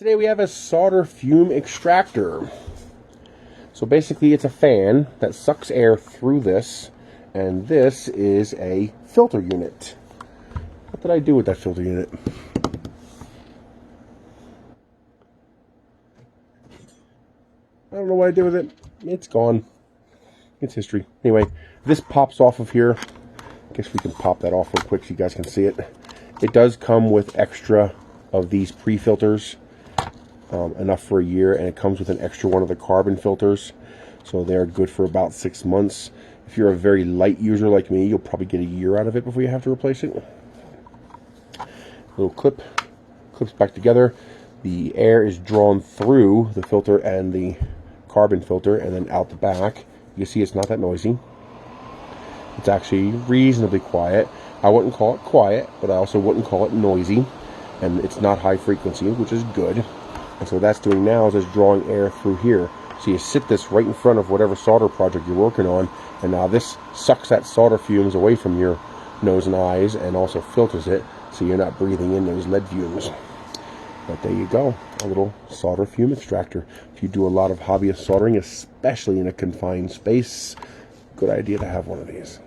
Today we have a solder fume extractor. So basically it's a fan that sucks air through this, and this is a filter unit. What did I do with that filter unit? I don't know what I did with it. It's gone. It's history. Anyway, this pops off of here. I guess we can pop that off real quick so you guys can see it. It does come with extra of these pre-filters. Enough for a year, and it comes with an extra one of the carbon filters, so they're good for about 6 months. If you're a very light user like me, you'll probably get a year out of it before you have to replace it. Little clips back together. The air is drawn through the filter and the carbon filter and then out the back. You can see it's not that noisy. It's actually reasonably quiet. I wouldn't call it quiet, but I also wouldn't call it noisy, and it's not high frequency, which is good. And so what that's doing now is it's drawing air through here. So you sit this right in front of whatever solder project you're working on, and now this sucks that solder fumes away from your nose and eyes and also filters it, so you're not breathing in those lead fumes. But there you go, a little solder fume extractor. If you do a lot of hobbyist soldering, especially in a confined space, good idea to have one of these.